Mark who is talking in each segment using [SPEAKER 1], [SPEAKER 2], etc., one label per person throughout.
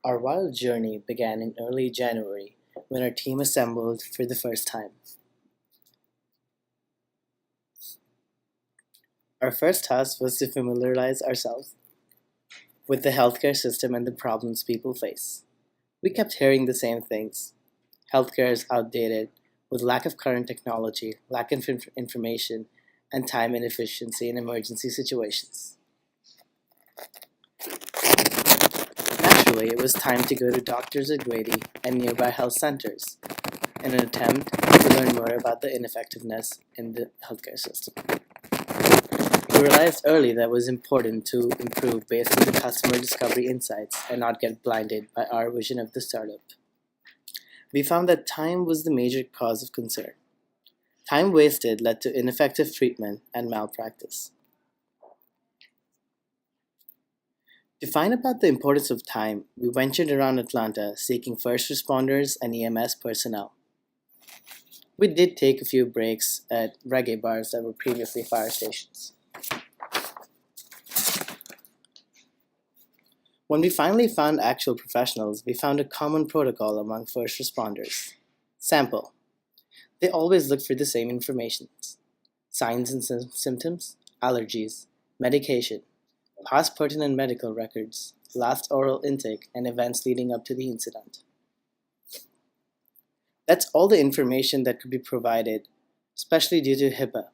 [SPEAKER 1] Our wild journey began in early January when our team assembled for the first time. Our first task was to familiarize ourselves with the healthcare system and the problems people face. We kept hearing the same things. Healthcare is outdated, with lack of current technology, lack of information, and time inefficiency in emergency situations. Naturally, it was time to go to doctors at Grady and nearby health centers in an attempt to learn more about the ineffectiveness in the healthcare system. We realized early that it was important to improve based on the customer discovery insights and not get blinded by our vision of the startup. We found that time was the major cause of concern. Time wasted led to ineffective treatment and malpractice. To find about the importance of time, we ventured around Atlanta seeking first responders and EMS personnel. We did take a few breaks at reggae bars that were previously fire stations. When we finally found actual professionals, we found a common protocol among first responders. Sample. They always look for the same information: signs and symptoms, allergies, medication, past pertinent medical records, last oral intake, and events leading up to the incident. That's all the information that could be provided, especially due to HIPAA.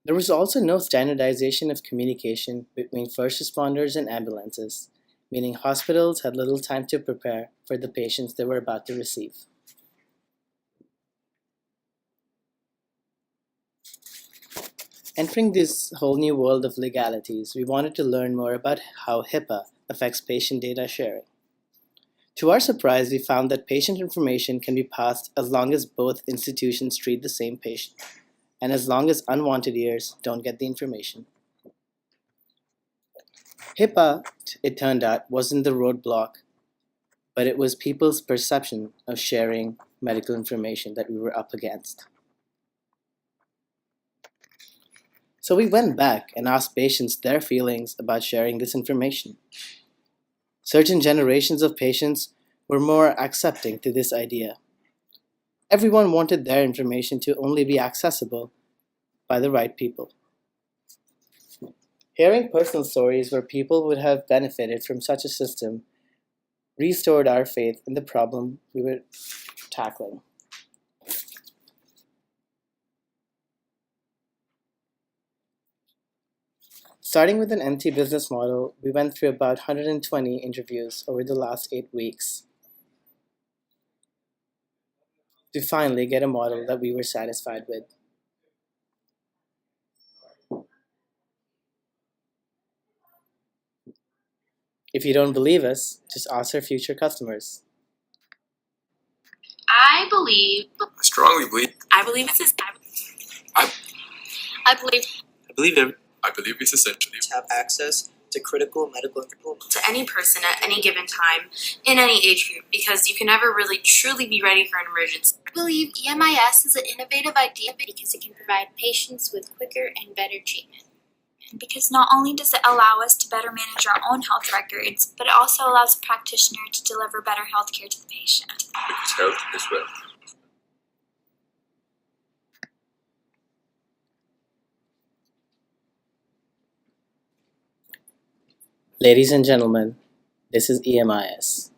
[SPEAKER 1] There was also no standardization of communication between first responders and ambulances, meaning hospitals had little time to prepare for the patients they were about to receive. Entering this whole new world of legalities, we wanted to learn more about how HIPAA affects patient data sharing. To our surprise, we found that patient information can be passed as long as both institutions treat the same patient, and as long as unwanted ears don't get the information. HIPAA, it turned out, wasn't the roadblock, but it was people's perception of sharing medical information that we were up against. So we went back and asked patients their feelings about sharing this information. Certain generations of patients were more accepting to this idea. Everyone wanted their information to only be accessible by the right people. Hearing personal stories where people would have benefited from such a system restored our faith in the problem we were tackling. Starting with an empty business model, we went through about 120 interviews over the last 8 weeks to finally get a model that we were satisfied with. If you don't believe us, just ask our future customers.
[SPEAKER 2] I strongly believe.
[SPEAKER 3] I believe it's
[SPEAKER 2] I believe it's essentially
[SPEAKER 4] have access to critical medical information
[SPEAKER 3] to any person at any given time in any age group, because you can never really truly be ready for an emergency.
[SPEAKER 5] I believe EMIS is an innovative idea because it can provide patients with quicker and better treatment.
[SPEAKER 6] Because not only does it allow us to better manage our own health records, but it also allows the practitioner to deliver better health care to the patient.
[SPEAKER 2] because health is wealth.
[SPEAKER 1] Ladies and gentlemen, this is EMIS.